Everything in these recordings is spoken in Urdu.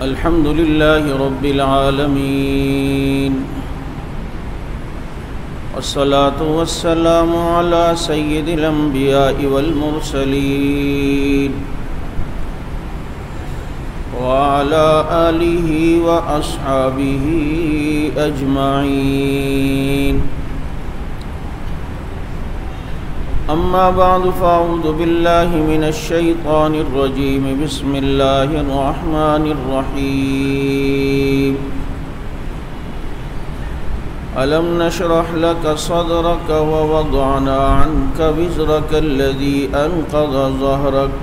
الحمد لله رب العالمين والصلاة والسلام على سيد الأنبياء والمرسلين وعلى آله وأصحابه أجمعين أما بعد فأعوذ بالله من الشيطان الرجيم بسم الله الرحمن الرحيم ألم نشرح لك صدرك ووضعنا عنك وزرك الذي أنقض ظهرك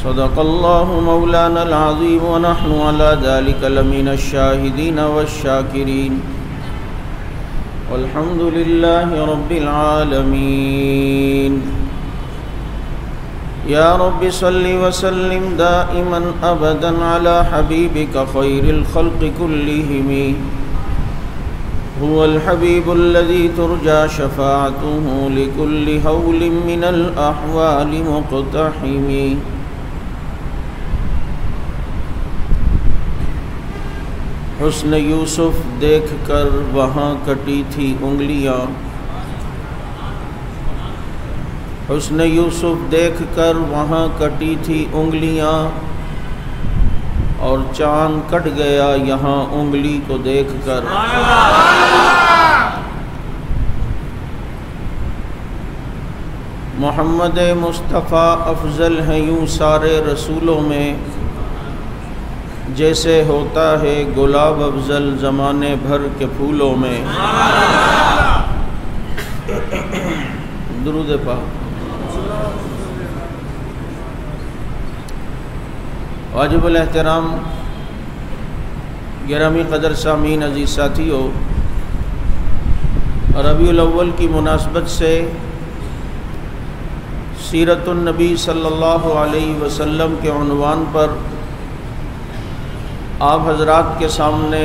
صدق الله مولانا العظيم ونحن على ذلك لمن الشاهدين والشاكرين والحمد لله رب العالمين يا رب صل وسلم دائما أبدا على حبيبك خير الخلق كلهم هو الحبيب الذي ترجى شفاعته لكل هول من الأحوال مقتحم حسن یوسف دیکھ کر وہاں کٹی تھی انگلیاں، حسن یوسف دیکھ کر وہاں کٹی تھی انگلیاں، اور چاند کٹ گیا یہاں انگلی کو دیکھ کر۔ محمد مصطفیٰ افضل ہیں یوں سارے رسولوں میں، جیسے ہوتا ہے گلاب افضل زمانے بھر کے پھولوں میں۔ درود پاک۔ واجب الاحترام گرامی قدر سامعین عزیز ساتھیو، ربیع الاول کی مناسبت سے سیرت النبی صلی اللہ علیہ وسلم کے عنوان پر آپ حضرات کے سامنے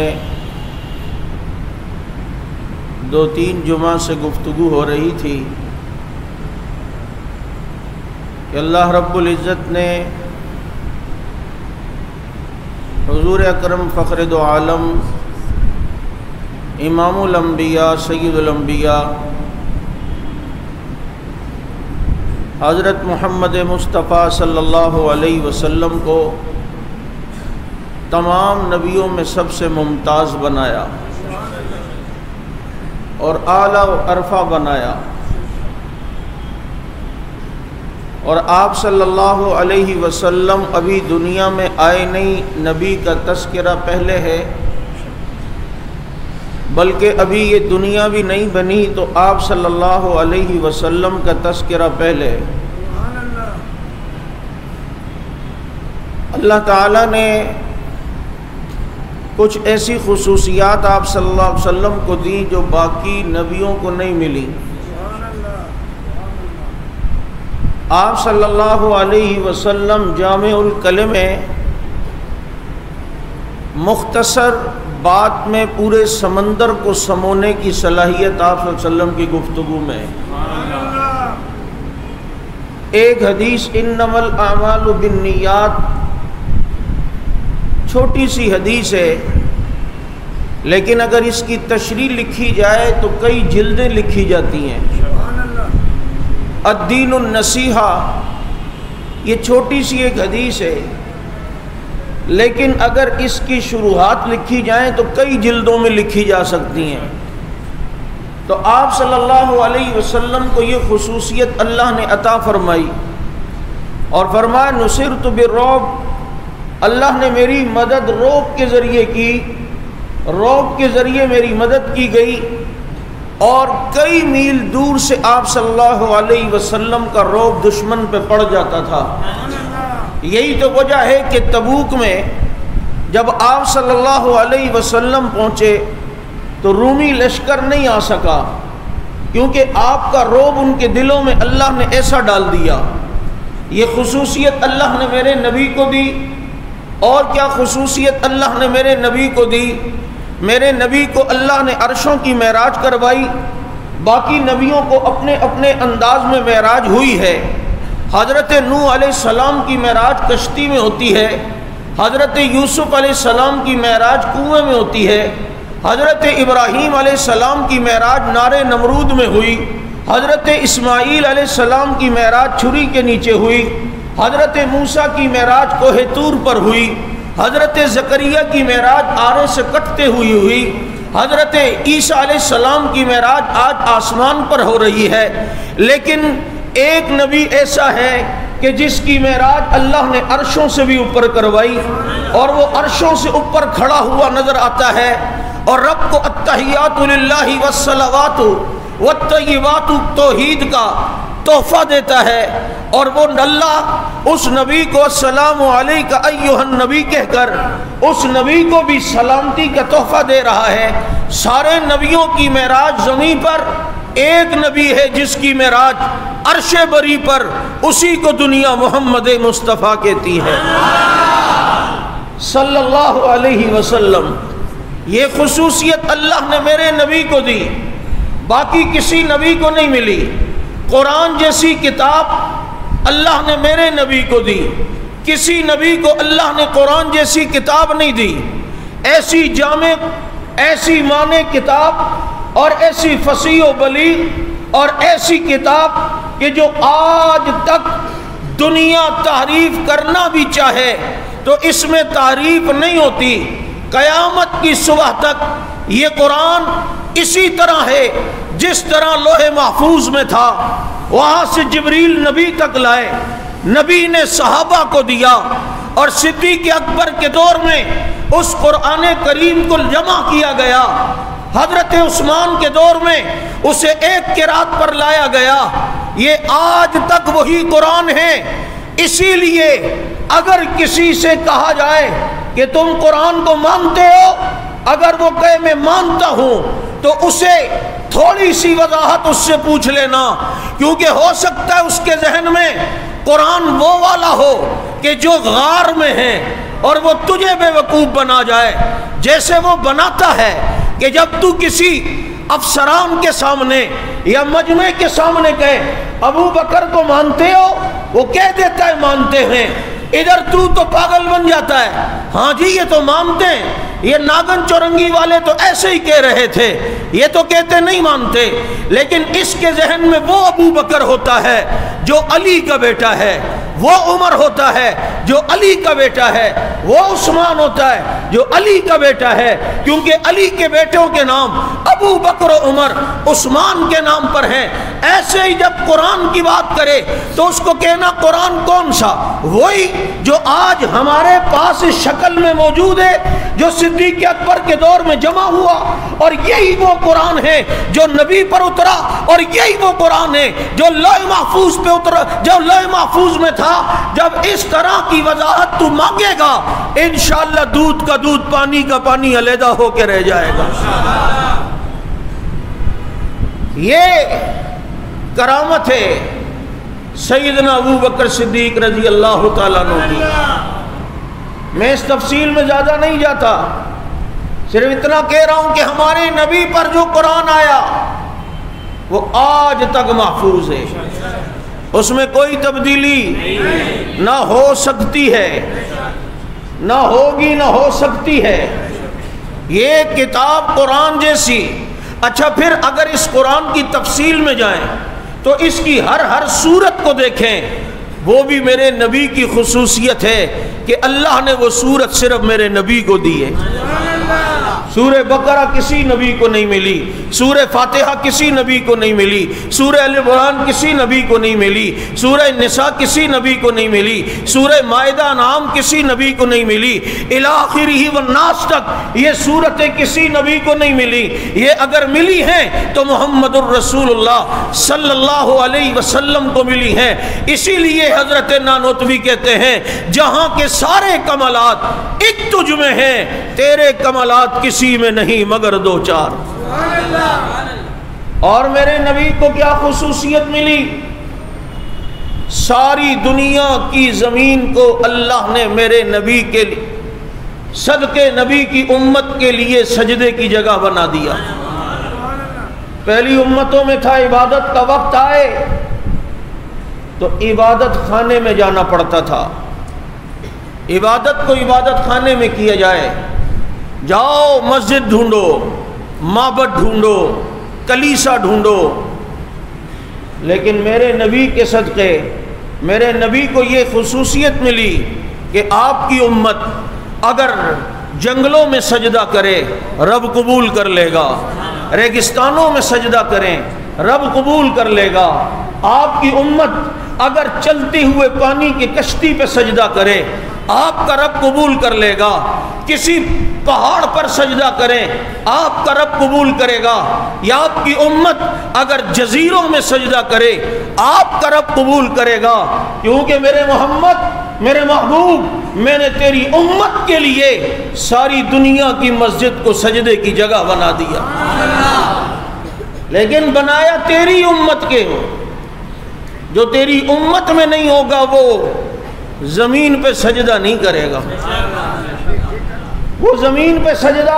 2-3 جمعہ سے گفتگو ہو رہی تھی کہ اللہ رب العزت نے حضور اکرم فخر دو عالم امام الانبیاء سید الانبیاء حضرت محمد مصطفیٰ صلی اللہ علیہ وسلم کو تمام نبیوں میں سب سے ممتاز بنایا اور اعلیٰ و عرفہ بنایا، اور آپ صلی اللہ علیہ وسلم ابھی دنیا میں آئے نہیں، نبی کا تذکرہ پہلے ہے، بلکہ ابھی یہ دنیا بھی نہیں بنی تو آپ صلی اللہ علیہ وسلم کا تذکرہ پہلے ہے۔ اللہ تعالیٰ نے کچھ ایسی خصوصیات آپ صلی اللہ علیہ وسلم کو دی جو باقی نبیوں کو نہیں ملی۔ آپ صلی اللہ علیہ وسلم جامع الکلم میں مختصر بات میں پورے سمندر کو سمونے کی صلاحیت آپ صلی اللہ علیہ وسلم کی گفتگو میں۔ ایک حدیث انما الاعمال بالنیات چھوٹی سی حدیث ہے، لیکن اگر اس کی تشریح لکھی جائے تو کئی جلدیں لکھی جاتی ہیں۔ الدین النصیحہ یہ چھوٹی سی ایک حدیث ہے، لیکن اگر اس کی شروحات لکھی جائیں تو کئی جلدوں میں لکھی جا سکتی ہیں۔ تو آپ صلی اللہ علیہ وسلم کو یہ خصوصیت اللہ نے عطا فرمائی اور فرمایا نصرت بالرعب، اللہ نے میری مدد رعب کے ذریعے کی، رعب کے ذریعے میری مدد کی گئی، اور کئی میل دور سے آپ صلی اللہ علیہ وسلم کا رعب دشمن پہ پڑ جاتا تھا۔ یہی تو وجہ ہے کہ تبوک میں جب آپ صلی اللہ علیہ وسلم پہنچے تو رومی لشکر نہیں آ سکا، کیونکہ آپ کا رعب ان کے دلوں میں اللہ نے ایسا ڈال دیا۔ یہ خصوصیت اللہ نے میرے نبی کو دی، اور کیا خصوصیت اللہ نے میرے نبی کو دی؟ میرے نبی کو اللہ نے عرشوں کی معراج کروائی، باقی نبیوں کو اپنے اپنے انداز میں معراج ہوئی ہے، حضرت نوح علیہ السلام کی معراج کشتی میں ہوتی ہے، حضرت یوسف علیہ السلام کی معراج کنویں میں ہوتی ہے، حضرت ابراہیم علیہ السلام کی معراج نار نمرود میں ہوئی، حضرت اسماعیل علیہ السلام کی معراج چھری کے نیچے ہوئی، حضرت موسیٰ کی معراج کوہ طور پر ہوئی، حضرت زکریا کی معراج آرے سے کٹتے ہوئی، حضرت عیسیٰ علیہ السلام کی معراج آج آسمان پر ہو رہی ہے۔ لیکن ایک نبی ایسا ہے کہ جس کی معراج اللہ نے عرشوں سے بھی اوپر کروائی، اور وہ عرشوں سے اوپر کھڑا ہوا نظر آتا ہے، اور رب کو التحیات للہ والصلوات والطیبات توحید کا تحفہ دیتا ہے، اور وہ اللہ اس نبی کو السلام علیک ایھا النبی کہہ کر اس نبی کو بھی سلامتی کا تحفہ دے رہا ہے۔ سارے نبیوں کی معراج زمین پر، ایک نبی ہے جس کی معراج عرش بری پر، اسی کو دنیا محمد مصطفیٰ کہتی ہے صلی اللہ علیہ وسلم۔ یہ خصوصیت اللہ نے میرے نبی کو دی، باقی کسی نبی کو نہیں ملی۔ قرآن جیسی کتاب اللہ نے میرے نبی کو دی، کسی نبی کو اللہ نے قرآن جیسی کتاب نہیں دی۔ ایسی جامع، ایسی معنی کتاب، اور ایسی فصیح و بلیغ، اور ایسی کتاب کہ جو آج تک دنیا تعریف کرنا بھی چاہے تو اس میں تعریف نہیں ہوتی۔ قیامت کی صبح تک یہ قرآن اسی طرح ہے جس طرح لوح محفوظ میں تھا، وہاں سے جبریل نبی تک لائے، نبی نے صحابہ کو دیا، اور صدیق اکبر کے دور میں اس قرآن کریم کو جمع کیا گیا، حضرت عثمان کے دور میں اسے ایک قرات پر لایا گیا۔ یہ آج تک وہی قرآن ہے۔ اسی لیے اگر کسی سے کہا جائے کہ تم قرآن کو مانتے ہو، اگر وہ کہے میں مانتا ہوں، تو اسے تھوڑی سی وضاحت اس سے پوچھ لینا، کیونکہ ہو سکتا ہے اس کے ذہن میں قرآن وہ والا ہو کہ جو غار میں ہے، اور وہ تجھے بے وقوف بنا جائے، جیسے وہ بناتا ہے کہ جب تو کسی افسران کے سامنے یا مجمع کے سامنے کہے ابو بکر کو مانتے ہو، وہ کہہ دیتا ہے مانتے ہیں، ادھر تو پاگل بن جاتا ہے، ہاں جی یہ تو مانتے ہیں، یہ ناگن چورنگی والے تو ایسے ہی کہہ رہے تھے، یہ تو کہتے نہیں مانتے۔ لیکن اس کے ذہن میں وہ ابو بکر ہوتا ہے جو علی کا بیٹا ہے، وہ عمر ہوتا ہے جو علی کا بیٹا ہے، وہ عثمان ہوتا ہے جو علی کا بیٹا ہے، کیونکہ علی کے بیٹوں کے نام ابو بکر و عمر عثمان کے نام پر ہیں۔ ایسے ہی جب قرآن کی بات کرے تو اس کو کہنا قرآن کون سا؟ وہی جو آج ہمارے پاس اس شکل میں موجود ہے، جو صدیق اکبر کے دور میں جمع ہوا، اور یہی وہ قرآن ہے جو نبی پر اترا، اور یہی وہ قرآن ہے جو لوح محفوظ پہ اترا، جو لوح محفوظ میں تھا۔ جب اس طرح کی وضاحت تو مانگے گا، انشاءاللہ دودھ کا دودھ، پانی کا پانی علیحدہ ہو کے رہ جائے گا۔ یہ کرامت ہے سیدنا ابو بکر صدیق رضی اللہ تعالیٰ عنہ کی۔ میں اس تفصیل میں زیادہ نہیں جاتا، صرف اتنا کہہ رہا ہوں کہ ہمارے نبی پر جو قرآن آیا وہ آج تک محفوظ ہے، اس میں کوئی تبدیلی نہ ہو سکتی ہے، نہ ہوگی، نہ ہو سکتی ہے۔ یہ کتاب قرآن جیسی۔ اچھا پھر اگر اس قرآن کی تفصیل میں جائیں تو اس کی ہر صورت کو دیکھیں، وہ بھی میرے نبی کی خصوصیت ہے کہ اللہ نے وہ صورت صرف میرے نبی کو دی ہے۔ سورہ بقرہ کسی نبی کو نہیں ملی، سورہ فاتحہ کسی نبی کو نہیں ملی، سورہ ال عمران کسی نبی کو نہیں ملی، سورہ نساء کسی نبی کو نہیں ملی، سورہ مائدہ انعام کسی نبی کو نہیں ملی، الی آخرہ والناس تک یہ صورتیں کسی نبی کو نہیں ملی۔ یہ اگر ملی ہیں تو محمد الرسول اللہ صلی اللہ علیہ وسلم کو ملی ہیں۔ اسی لیے حضرت نانوتوی کہتے ہیں جہاں کے سارے کمالات ایک تجھ میں ہیں، تیرے کمالات کسی میں نہیں مگر دو چار۔ اور میرے نبی کو کیا خصوصیت ملی؟ ساری دنیا کی زمین کو اللہ نے میرے نبی کے صدقے نبی کی امت کے لیے سجدے کی جگہ بنا دیا۔ پہلی امتوں میں تھا عبادت کا وقت آئے تو عبادت خانے میں جانا پڑتا تھا، عبادت کو عبادت خانے میں کیا جائے، جاؤ مسجد ڈھونڈو، معبد ڈھونڈو، کلیسا ڈھونڈو، لیکن میرے نبی کے صدقے میرے نبی کو یہ خصوصیت ملی کہ آپ کی امت اگر جنگلوں میں سجدہ کرے رب قبول کر لے گا، ریگستانوں میں سجدہ کریں رب قبول کر لے گا، آپ کی امت اگر چلتے ہوئے پانی کی کشتی پہ سجدہ کرے آپ کا رب قبول کر لے گا، کسی پہاڑ پر سجدہ کریں آپ کا رب قبول کرے گا، یا آپ کی امت اگر جزیروں میں سجدہ کرے آپ کا رب قبول کرے گا، کیونکہ میرے محمد میرے محبوب میں نے تیری امت کے لیے ساری دنیا کی مسجد کو سجدے کی جگہ بنا دیا، لیکن بنایا تیری امت کے ہو، جو تیری امت میں نہیں ہوگا وہ زمین پہ سجدہ نہیں کرے گا، وہ زمین پہ سجدہ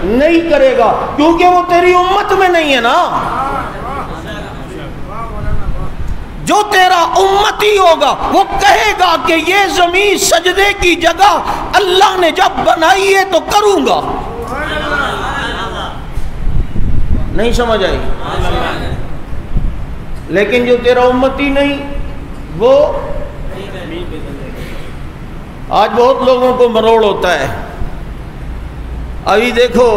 نہیں کرے گا کیونکہ وہ تیری امت میں نہیں ہے نا۔ جو تیرا امتی ہوگا وہ کہے گا کہ یہ زمین سجدے کی جگہ اللہ نے جب بنائی ہے تو کروں گا، نہیں سمجھ آئی؟ لیکن جو تیرا امتی نہیں وہ آج بہت لوگوں کو مروڑ ہوتا ہے۔ ابھی دیکھو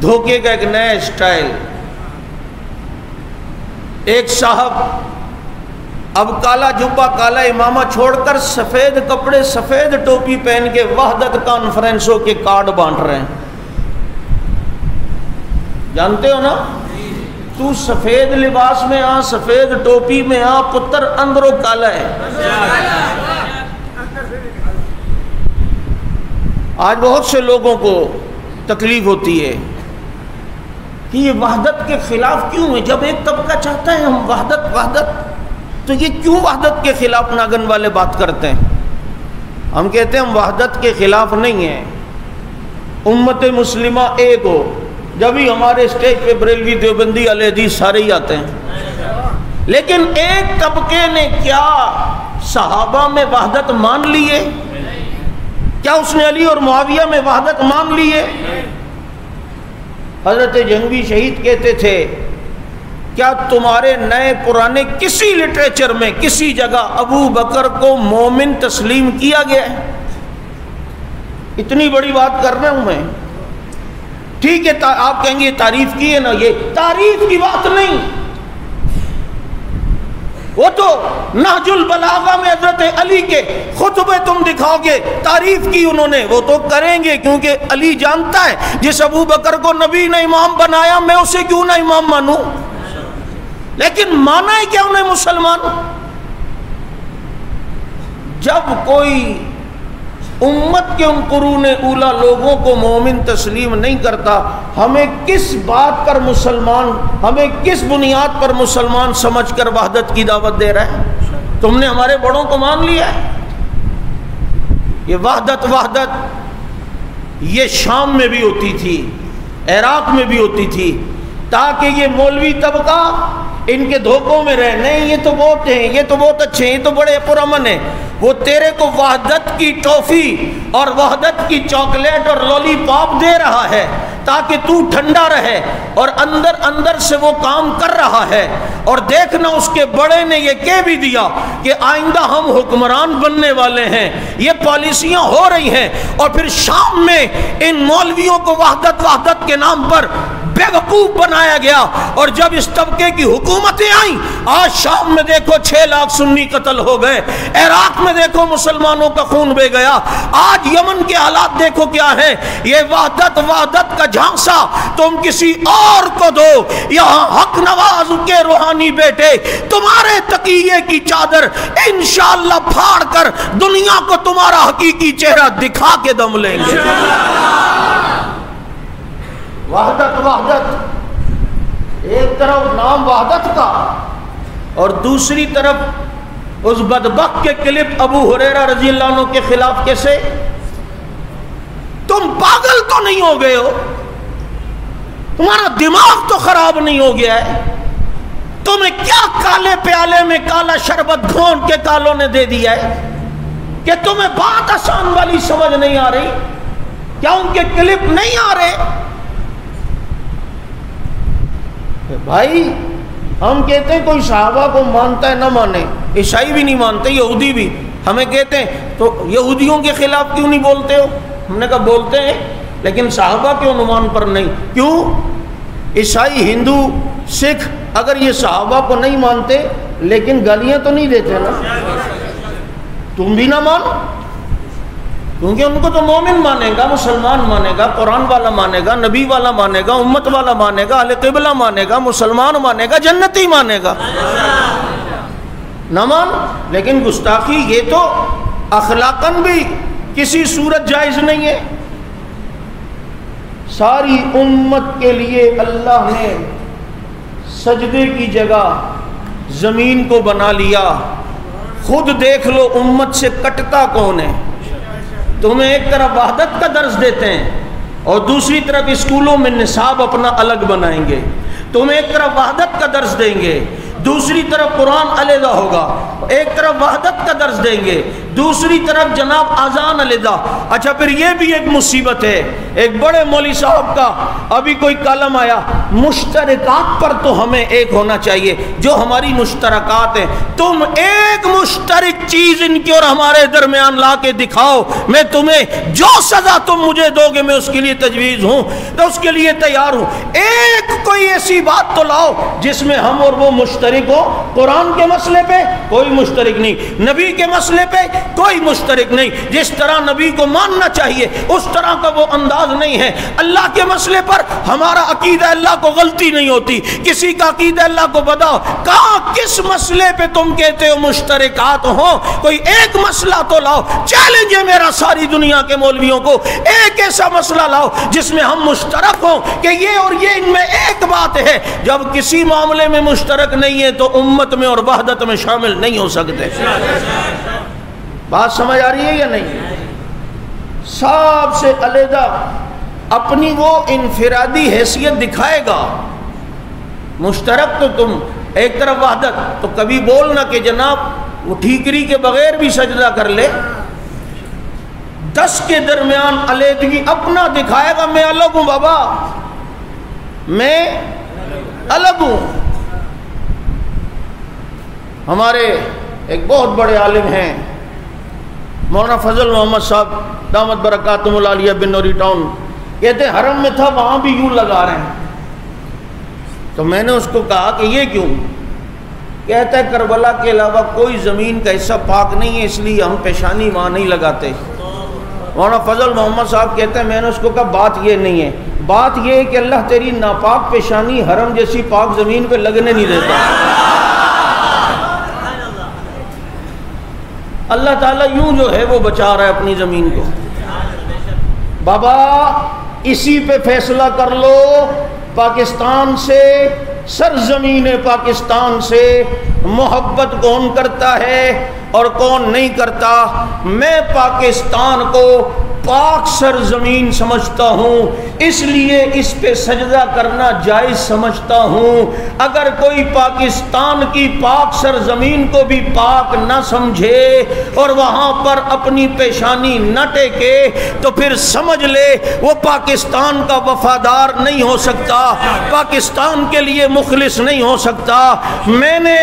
دھوکے کا ایک نیا اسٹائل، ایک صاحب اب کالا جبہ کالا امامہ چھوڑ کر سفید کپڑے سفید ٹوپی پہن کے وحدت کانفرنسوں کے کارڈ بانٹ رہے ہیں، جانتے ہو نا؟ تو سفید لباس میں آ، سفید ٹوپی میں آ، پتر اندروں کالا ہے۔ آج بہت سے لوگوں کو تکلیف ہوتی ہے کہ یہ وحدت کے خلاف کیوں ہے، جب ایک طبقہ چاہتا ہے ہم وحدت تو یہ کیوں وحدت کے خلاف ناگن والے بات کرتے ہیں؟ ہم کہتے ہیں ہم وحدت کے خلاف نہیں ہیں، امت مسلمہ ایک ہو، جب ہی ہمارے اسٹیج پہ بریلوی دیوبندی اہل حدیث سارے ہی آتے ہیں، لیکن ایک طبقے نے کیا صحابہ میں وحدت مان لی ہے؟ کیا اس نے علی اور معاویہ میں وحدت مان لی ہے؟ حضرت جنگی شہید کہتے تھے کیا تمہارے نئے پرانے کسی لٹریچر میں کسی جگہ ابو بکر کو مومن تسلیم کیا گیا ہے؟ اتنی بڑی بات کر رہا ہوں میں، ٹھیک ہے آپ کہیں گے تعریف کی ہے نا، یہ تعریف کی بات نہیں، وہ تو نہج البلاغہ میں حضرت علی کے خطبے تم دکھاؤ گے تعریف کی انہوں نے، وہ تو کریں گے کیونکہ علی جانتا ہے جس ابو بکر کو نبی نے امام بنایا میں اسے کیوں نہ امام مانوں، لیکن مانا ہے کیا انہیں مسلمان؟ جب کوئی امت کے ان قرون اولا لوگوں کو مومن تسلیم نہیں کرتا، ہمیں کس بات پر مسلمان، ہمیں کس بنیاد پر مسلمان سمجھ کر وحدت کی دعوت دے رہا ہے؟ تم نے ہمارے بڑوں کو مان لیا ہے۔ یہ وحدت یہ شام میں بھی ہوتی تھی، عراق میں بھی ہوتی تھی، تاکہ یہ مولوی طبقہ ان کے دھوکوں میں رہے، نہیں یہ تو بہت ہیں، یہ تو بہت اچھے ہیں، یہ تو بڑے پرامن ہیں، وہ تیرے کو وحدت کی ٹافی اور وحدت کی چاکلیٹ اور لولی پاپ دے رہا ہے تاکہ تو ٹھنڈا رہے، اور اندر سے وہ کام کر رہا ہے، اور دیکھنا اس کے بڑے نے یہ کہہ بھی دیا کہ آئندہ ہم حکمران بننے والے ہیں، یہ پالیسیاں ہو رہی ہیں، اور پھر شام میں ان مولویوں کو وحدت کے نام پر بے وقوف بنایا گیا، اور جب اس طبقے کی حکومتیں آئیں، آج شام میں دیکھو 6 لاکھ سنی قتل ہو گئے، عراق میں دیکھو مسلمانوں کا خون بہہ گیا، آج یمن کے حالات دیکھو کیا ہے۔ یہ وحدت کا جھانسا تم کسی اور کو دو، یہاں حق نواز کے روحانی بیٹے تمہارے تقیے کی چادر انشاءاللہ پھاڑ کر دنیا کو تمہارا حقیقی چہرہ دکھا کے دم لیں گے۔ وحدت ایک طرف نام وحدت کا، اور دوسری طرف اس بدبخت کے کلپ ابو ہریرہ رضی اللہ عنہ کے خلاف کیسے؟ تم پاگل تو نہیں ہو گئے ہو؟ تمہارا دماغ تو خراب نہیں ہو گیا ہے؟ تمہیں کیا کالے پیالے میں کالا شربت گھونٹ کے کالوں نے دے دیا ہے کہ تمہیں بات آسان والی سمجھ نہیں آ رہی؟ کیا ان کے کلپ نہیں آ رہے؟ بھائی ہم کہتے ہیں کوئی صحابہ کو مانتا ہے نہ مانے، عیسائی بھی نہیں مانتے، یہودی بھی، ہمیں کہتے ہیں تو یہودیوں کے خلاف کیوں نہیں بولتے ہو؟ ہم نے کہا بولتے ہیں لیکن صحابہ کے عنوان پر نہیں۔ کیوں؟ عیسائی، ہندو، سکھ اگر یہ صحابہ کو نہیں مانتے لیکن گالیاں تو نہیں دیتے نا، تم بھی نہ مانو، کیونکہ ان کو تو مومن مانے گا، مسلمان مانے گا، قرآن والا مانے گا، نبی والا مانے گا، امت والا مانے گا، اہل قبلہ مانے گا، مسلمان مانے گا، جنتی مانے گا، نہ مان۔ لیکن گستاخی یہ تو اخلاقاً بھی کسی صورت جائز نہیں ہے۔ ساری امت کے لیے اللہ نے سجدے کی جگہ زمین کو بنا لیا۔ خود دیکھ لو امت سے کٹتا کون ہے؟ تمہیں ایک طرف وحدت کا درس دیتے ہیں اور دوسری طرف اسکولوں میں نصاب اپنا الگ بنائیں گے، تمہیں ایک طرف وحدت کا درس دیں گے، دوسری طرف قرآن علیحدہ ہوگا، ایک طرف وحدت کا درس دیں گے، دوسری طرف جناب اذان علیحدہ۔ اچھا پھر یہ بھی ایک مصیبت ہے، ایک بڑے مولوی صاحب کا ابھی کوئی کالم آیا، مشترکات پر تو ہمیں ایک ہونا چاہیے، جو ہماری مشترکات ہیں تم ایک مشترک چیز ان کی اور ہمارے درمیان لا کے دکھاؤ، میں تمہیں جو سزا تم مجھے دو گے میں اس کے لیے تجویز ہوں، تو اس کے لیے تیار ہوں۔ ایک کوئی ایسی بات تو لاؤ جس میں ہم اور وہ مشترک ہو۔ قرآن کے مسئلے پہ کوئی مشترک نہیں، نبی کے مسئلے پہ کوئی مشترک نہیں، جس طرح نبی کو ماننا چاہیے اس طرح کا وہ انداز نہیں ہے۔ اللہ کے مسئلے پر ہمارا عقیدہ اللہ کو غلطی نہیں ہوتی، کسی کا عقیدہ اللہ کو بتاؤ، کہاں کس مسئلے پہ تم کہتے ہو مشترکات ہوں؟ کوئی ایک مسئلہ تو لاؤ، چیلنج ہے میرا ساری دنیا کے مولویوں کو، ایک ایسا مسئلہ لاؤ جس میں ہم مشترک ہوں کہ یہ اور یہ ان میں ایک بات ہے۔ جب کسی معاملے میں مشترک نہیں ہے تو امت میں اور وحدت میں شامل نہیں ہو سکتے۔ بات سمجھ آ رہی ہے یا نہیں؟ سب سے علیحدہ اپنی وہ انفرادی حیثیت دکھائے گا، مشترک تو تم، ایک طرف وحدت، تو کبھی بولنا کہ جناب وہ ٹھیکری کے بغیر بھی سجدہ کر لے۔ 10 کے درمیان علیحدگی اپنا دکھائے گا، میں الگ ہوں بابا، میں الگ ہوں۔ ہمارے ایک بہت بڑے عالم ہیں مولانا فضل محمد صاحب دامت برکاتہم العالیہ بنوری ٹاؤن، کہتے ہیں حرم میں تھا وہاں بھی یوں لگا رہے ہیں۔ تو میں نے اس کو کہا کہ یہ کیوں؟ کہتا ہے کربلا کے علاوہ کوئی زمین کا حصہ پاک نہیں ہے اس لیے ہم پیشانی وہاں نہیں لگاتے۔ مولانا فضل محمد صاحب کہتے ہیں میں نے اس کو کہا بات یہ نہیں ہے، بات یہ ہے کہ اللہ تیری ناپاک پیشانی حرم جیسی پاک زمین پہ لگنے نہیں دیتا۔ اللہ تعالیٰ یوں جو ہے وہ بچا رہا ہے اپنی زمین کو۔ بابا اسی پہ فیصلہ کر لو، پاکستان سے، سرزمین پاکستان سے محبت کون کرتا ہے اور کون نہیں کرتا۔ میں پاکستان کو پاک سرزمین سمجھتا ہوں، اس لیے اس پہ سجدہ کرنا جائز سمجھتا ہوں۔ اگر کوئی پاکستان کی پاک سرزمین کو بھی پاک نہ سمجھے اور وہاں پر اپنی پیشانی نہ ٹیکے تو پھر سمجھ لے وہ پاکستان کا وفادار نہیں ہو سکتا، پاکستان کے لیے مخلص نہیں ہو سکتا۔ میں نے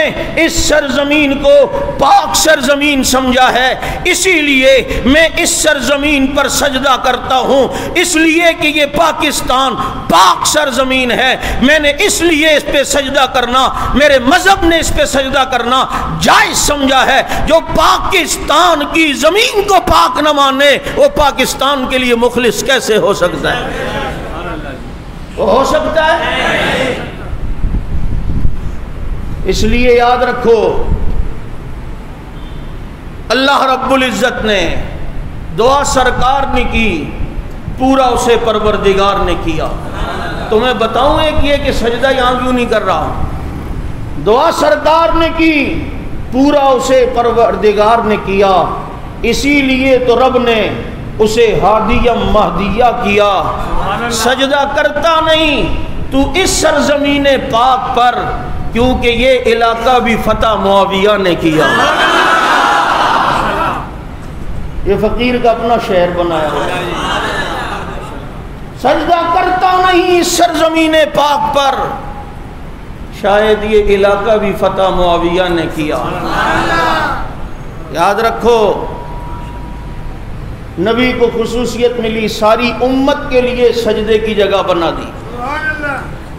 اس سرزمین کو پاک سرزمین سمجھا ہے، اسی لیے میں اس سرزمین پر سجدہ کرتا ہوں، اس لیے کہ یہ پاکستان پاک سرزمین ہے۔ میں نے اس لیے اس پہ سجدہ کرنا، میرے مذہب نے اس پہ سجدہ کرنا جائز سمجھا ہے۔ جو پاکستان کی زمین کو پاک نہ مانے وہ پاکستان کے لیے مخلص کیسے ہو سکتا ہے؟ وہ ہو سکتا ہے؟ اس لیے یاد رکھو اللہ رب العزت نے دعا سرکار نے کی، پورا اسے پروردگار نے کیا۔ تمہیں بتاؤں ایک یہ کہ سجدہ یہاں کیوں نہیں کر رہا؟ دعا سرکار نے کی، پورا اسے پروردگار نے کیا، اسی لیے تو رب نے اسے ہادیہ مہدیہ کیا۔ سجدہ کرتا نہیں تو اس سرزمین پاک پر کیونکہ یہ علاقہ بھی فتح معاویہ نے کیا۔ یہ فقیر کا اپنا شعر بنایا ہوا ہے۔ سجدہ کرتا نہیں اس سرزمین پاک پر، شاید یہ علاقہ بھی فتح معاویہ نے کیا۔ یاد رکھو، نبی کو خصوصیت ملی، ساری امت کے لیے سجدے کی جگہ بنا دی،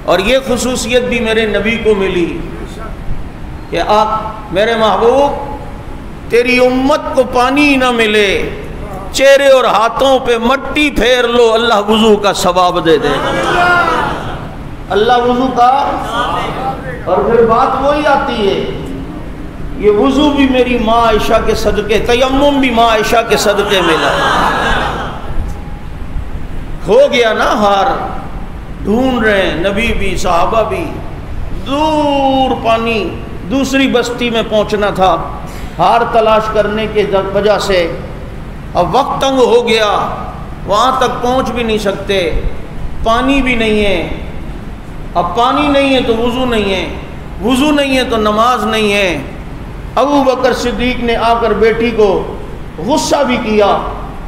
اور یہ خصوصیت بھی میرے نبی کو ملی کہ آپ میرے محبوب تیری امت کو پانی نہ ملے، چہرے اور ہاتھوں پہ مٹی پھیر لو، اللہ وضو کا ثواب دے دے، اللہ وضو کا۔ اور پھر بات وہی آتی ہے، یہ وضو بھی میری ماں عائشہ کے صدقے، تیمم بھی ماں عائشہ کے صدقے ملا۔ ہو گیا نا ہار، ڈھونڈ رہے ہیں نبی بھی صحابہ بھی، دور پانی، دوسری بستی میں پہنچنا تھا، ہار تلاش کرنے کے وجہ سے اب وقت تنگ ہو گیا، وہاں تک پہنچ بھی نہیں سکتے، پانی بھی نہیں ہے، اب پانی نہیں ہے تو وضو نہیں ہے، وضو نہیں ہے تو نماز نہیں ہے۔ ابو بکر صدیق نے آ کر بیٹی کو غصہ بھی کیا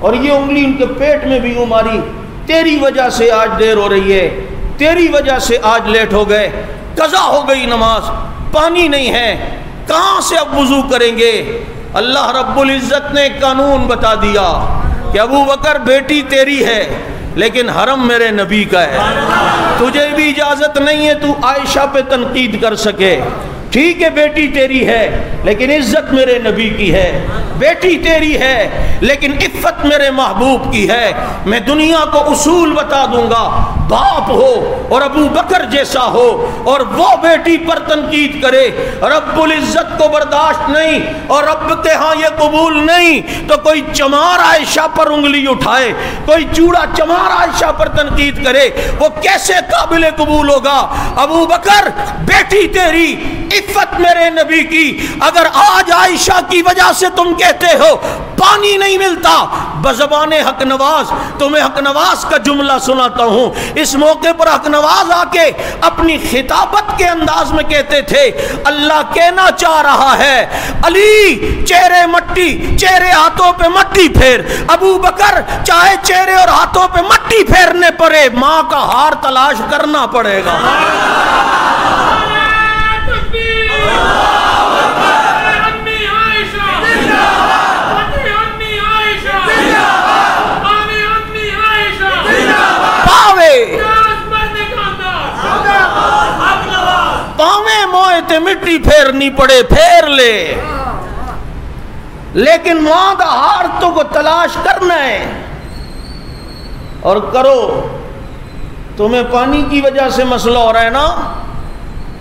اور یہ انگلی ان کے پیٹ میں بھی یوں ماری، تیری وجہ سے آج دیر ہو رہی ہے، تیری وجہ سے آج لیٹ ہو گئے، قضا ہو گئی نماز، پانی نہیں ہے، کہاں سے اب وضو کریں گے؟ اللہ رب العزت نے قانون بتا دیا کہ ابو بکر بیٹی تیری ہے لیکن حرم میرے نبی کا ہے، تجھے بھی اجازت نہیں ہے تو عائشہ پہ تنقید کر سکے، ٹھیک ہے بیٹی تیری ہے لیکن عزت میرے نبی کی ہے، بیٹی تیری ہے لیکن عفت میرے محبوب کی ہے۔ میں دنیا کو اصول بتا دوں گا، باپ ہو اور ابو بکر جیسا ہو اور وہ بیٹی پر تنقید کرے، رب العزت کو برداشت نہیں اور رب کے ہاں یہ قبول نہیں، تو کوئی چمار عائشہ پر انگلی اٹھائے، کوئی چوڑا چمار عائشہ پر تنقید کرے، وہ کیسے قابل قبول ہوگا؟ ابو بکر بیٹی تیری، عفت میرے نبی کی، اگر آج عائشہ کی وجہ سے تم کہتے ہو پانی نہیں ملتا، بزبان حق نواز تمہیں حق نواز کا جملہ سناتا ہوں۔ اس موقع پر حق نواز آ کے اپنی خطابت کے انداز میں کہتے تھے، اللہ کہنا چاہ رہا ہے علی چہرے مٹی، چہرے ہاتھوں پہ مٹی پھیر، ابو بکر چاہے چہرے اور ہاتھوں پہ مٹی پھیرنے پڑے، ماں کا ہار تلاش کرنا پڑے گا۔ پاویں موئے تے مٹی پھیرنی پڑے، پھیر لے، لیکن ماں دا ہار تو کو تلاش کرنا ہے، اور کرو۔ تمہیں پانی کی وجہ سے مسئلہ ہو رہا ہے نا،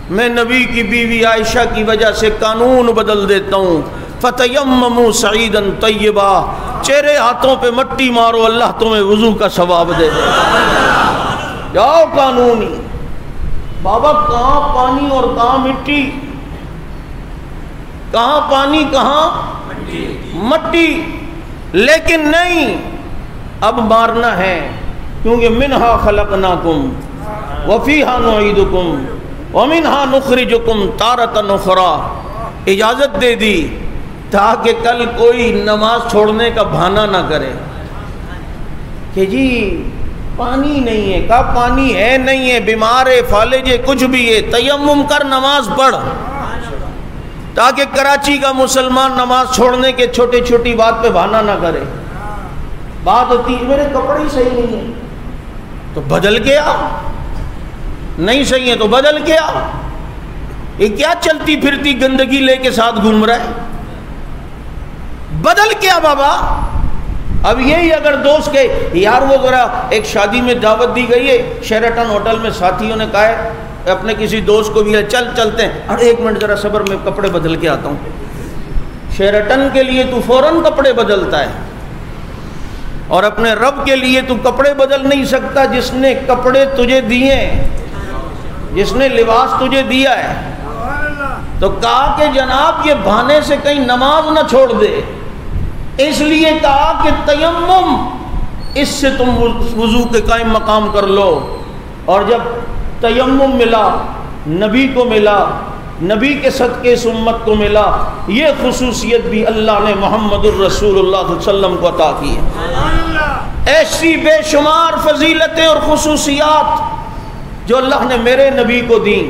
میں نبی کی بیوی عائشہ کی وجہ سے قانون بدل دیتا ہوں، فَتَيَمَّمُوا صَعِيدًا طَيِّبًا، چہرے ہاتھوں پہ مٹی مارو، اللہ تمہیں وضو کا ثواب دے دے۔ جاؤ قانونی، بابا کہاں پانی اور کہاں مٹی، کہاں پانی کہاں مٹی، لیکن نہیں، اب مارنا ہے، کیونکہ منہا خلقناکم وفیہا نعیدکم ومنہا نخرجکم تارۃ اخری، اجازت دے دی تاکہ کل کوئی نماز چھوڑنے کا بہانہ نہ کرے کہ جی پانی نہیں ہے، کہا پانی ہے نہیں ہے، بیمار ہے، فالج ہے، کچھ بھی ہے، تیمم کر نماز پڑھ، تاکہ کراچی کا مسلمان نماز چھوڑنے کے چھوٹی چھوٹی بات پہ بہانہ نہ کرے۔ بات ہوتی ہے میرے کپڑے ہی صحیح نہیں ہیں تو بدل کے آ، نہیں صحیح ہے تو بدل کے آ، یہ کیا چلتی پھرتی گندگی لے کے ساتھ گھوم رہا ہے؟ بدل کے آ بابا۔ اب یہی اگر دوست کے یار وہ ذرا ایک شادی میں دعوت دی گئی ہے، شیراٹن ہوٹل میں ساتھیوں نے کہا ہے اپنے کسی دوست کو بھی ہے، چل چلتے ہیں، ارے ایک منٹ ذرا صبر میں کپڑے بدل کے آتا ہوں۔ شیراٹن کے لیے تو فوراً کپڑے بدلتا ہے، اور اپنے رب کے لیے تو کپڑے بدل نہیں سکتا جس نے کپڑے تجھے دیے، جس نے لباس تجھے دیا ہے۔ تو کہا کہ جناب یہ بہانے سے کہیں نماز نہ چھوڑ دے، اس لیے کہا کہ تیمم، اس سے تم وضو کے قائم مقام کر لو۔ اور جب تیمم ملا، نبی کو ملا، نبی کے صدقے اس امت کو ملا، یہ خصوصیت بھی اللہ نے محمد الرسول اللہ صلی اللہ علیہ وسلم کو عطا کی ہے۔ ایسی بے شمار فضیلتیں اور خصوصیات جو اللہ نے میرے نبی کو دیں،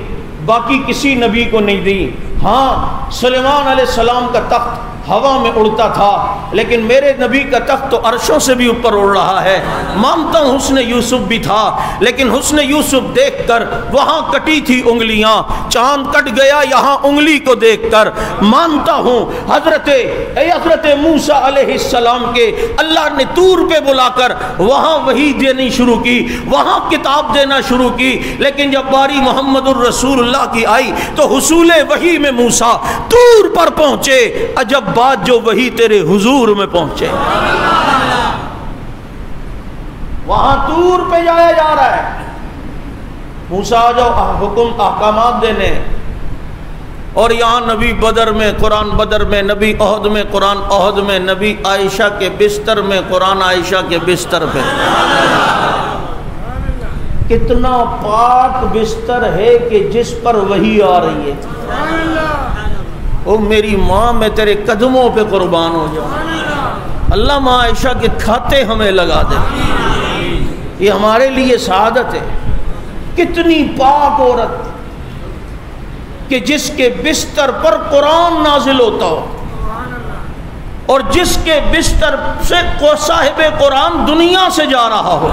باقی کسی نبی کو نہیں دی۔ ہاں، سلیمان علیہ السلام کا تخت ہوا میں اڑتا تھا، لیکن میرے نبی کا تخت تو عرشوں سے بھی اوپر اڑ رہا ہے۔ مانتا ہوں حسن یوسف بھی تھا، لیکن حسن یوسف دیکھ کر وہاں کٹی تھی انگلیاں، چاند کٹ گیا یہاں انگلی کو دیکھ کر۔ مانتا ہوں حضرت موسیٰ علیہ السلام کے اللہ نے طور پہ بلا کر وہاں وحی دینی شروع کی، وہاں کتاب دینا شروع کی، لیکن جب باری محمد الرسول اللہ کی آئی تو حصول وحی میں موسیٰ طور پر پہنچے، عجب بات جو وہی تیرے حضور میں پہنچے۔ وہاں طور پہ جایا جا رہا ہے، موسیٰ جو حکم احکامات دینے، اور یہاں نبی بدر میں قرآن بدر میں، نبی احد میں قرآن احد میں، نبی عائشہ کے بستر میں قرآن عائشہ کے بستر پہ۔ کتنا پاک بستر ہے کہ جس پر وحی آ رہی ہے۔ او میری ماں، میں تیرے قدموں پہ قربان ہو جاؤں، اللہ ماں عائشہ کے کھاتے ہمیں لگا دے، یہ ہمارے لیے سعادت ہے۔ کتنی پاک عورت کہ جس کے بستر پر قرآن نازل ہوتا ہو، اور جس کے بستر سے صاحب قرآن دنیا سے جا رہا ہو،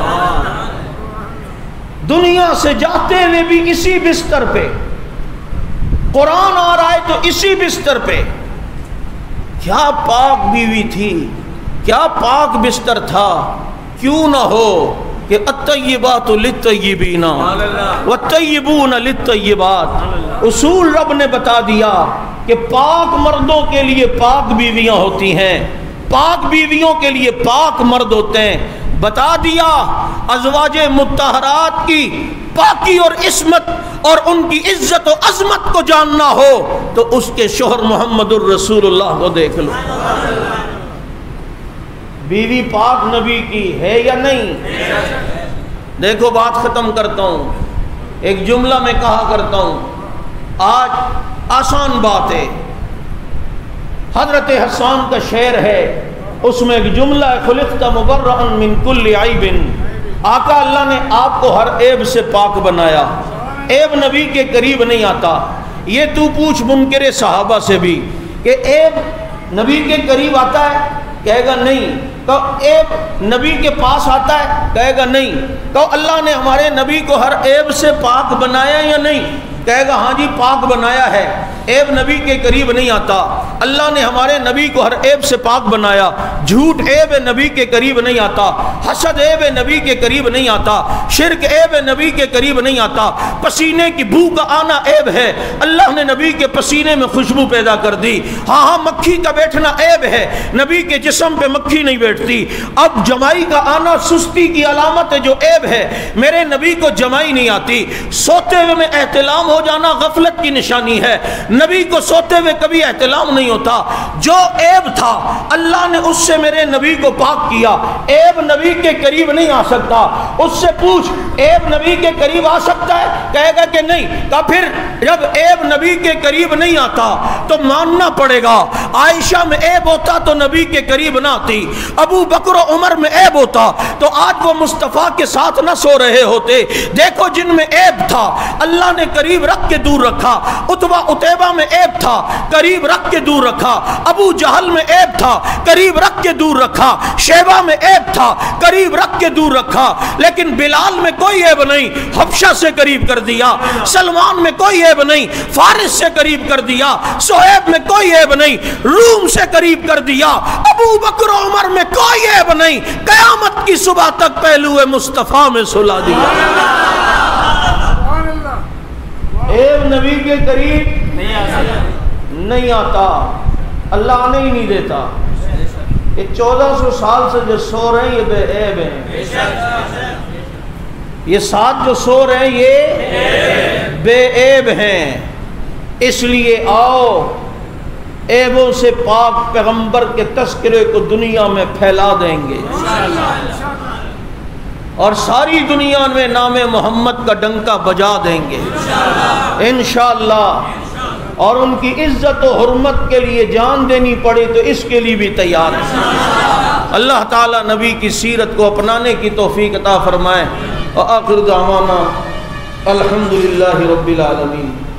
دنیا سے جاتے ہوئے بھی اسی بستر پہ قرآن آ رہا ہے، تو اسی بستر پہ۔ کیا پاک بیوی تھی، کیا پاک بستر تھا۔ کیوں نہ ہو کہ الطیبات للطیبین والطیبون للطیبات، اصول رب نے بتا دیا کہ پاک مردوں کے لیے پاک بیویاں ہوتی ہیں، پاک بیویوں کے لیے پاک مرد ہوتے ہیں۔ بتا دیا ازواج مطہرات کی پاکی اور عصمت اور ان کی عزت و عظمت کو جاننا ہو تو اس کے شوہر محمد الرسول اللہ کو دیکھ لو۔ بیوی پاک نبی کی ہے یا نہیں؟ دیکھو، بات ختم کرتا ہوں، ایک جملہ میں کہا کرتا ہوں، آج آسان بات ہے۔ حضرت حسان کا شعر ہے، اس میں ایک جملہ ہے، خلقت مبرئا من کل عیب، آقا اللہ نے آپ کو ہر عیب سے پاک بنایا، عیب نبی کے قریب نہیں آتا۔ یہ تو پوچھ منکر صحابہ سے بھی کہ عیب نبی کے قریب آتا ہے، کہے گا نہیں۔ تو عیب نبی کے پاس آتا ہے، کہے گا نہیں۔ تو اللہ نے ہمارے نبی کو ہر عیب سے پاک بنایا یا نہیں؟ کہے گا ہاں جی پاک بنایا ہے، عیب نبی کے قریب نہیں آتا۔ اللہ نے ہمارے نبی کو ہر عیب سے پاک بنایا، جھوٹ عیب نبی کے قریب نہیں آتا، حسد عیب نبی کے قریب نہیں آتا، شرک عیب نبی کے قریب نہیں آتا، پسینے کی بو کا آنا عیب ہے، اللہ نے نبی کے پسینے میں خوشبو پیدا کر دی۔ ہاں مکھی کا بیٹھنا عیب ہے، نبی کے جسم پہ مکھی نہیں بیٹھتی۔ اب جمائی کا آنا سستی کی علامت ہے جو عیب ہے، میرے نبی کو جمائی نہیں آتی۔ سوتے ہوئے میں احتلام ہو جانا غفلت کی نشانی ہے، نبی کو سوتے ہوئے کبھی احتلام نہیں ہوتا۔ جو عیب تھا اللہ نے اس سے میرے نبی کو پاک کیا، عیب نبی کے قریب نہیں آ سکتا۔ اس سے پوچھ عیب نبی کے قریب آ سکتا ہے؟ کہے گا کہ نہیں۔ تو پھر جب عیب نبی کے قریب نہیں آتا تو ماننا پڑے گا عائشہ میں عیب ہوتا تو نبی کے قریب نہ آتی، ابو بکر و عمر میں عیب ہوتا تو آج وہ مصطفیٰ کے ساتھ نہ سو رہے ہوتے۔ دیکھو جن میں عیب تھا اللہ نے قریب رکھ کے دور رکھا، عتبہ عتیبہ میں عیب تھا قریب رکھ کے دور رکھا، ابو جہل میں عیب تھا قریب رکھ کے دور رکھا، شیبہ میں عیب تھا قریب رکھ کے دور رکھا، لیکن بلال میں کوئی عیب نہیں، حبشہ سے قریب کر دیا، سلمان میں کوئی عیب نہیں، فارس سے قریب کر دیا، صہیب میں کوئی عیب نہیں، روم سے قریب کر دیا، ابو بکر و عمر میں کوئی عیب نہیں، قیامت کی صبح تک پہلو مصطفیٰ میں سلا دیا۔ عیب نبی کے قریب نہیں آتا، اللہ آنے ہی نہیں دیتا۔ یہ 1400 سال سے جو سو رہے ہیں یہ بے عیب ہیں، یہ ساتھ جو سو رہے ہیں یہ بے عیب ہیں۔ اس لیے آؤ عیبوں سے پاک پیغمبر کے تذکرے کو دنیا میں پھیلا دیں گے، اور ساری دنیا میں نام محمد کا ڈنکا بجا دیں گے انشاءاللہ۔ اور ان کی عزت و حرمت کے لیے جان دینی پڑے تو اس کے لیے بھی تیار ہیں۔ اللہ تعالیٰ نبی کی سیرت کو اپنانے کی توفیق عطا فرمائے۔ وآخر دعوانا الحمدللہ رب العالمین۔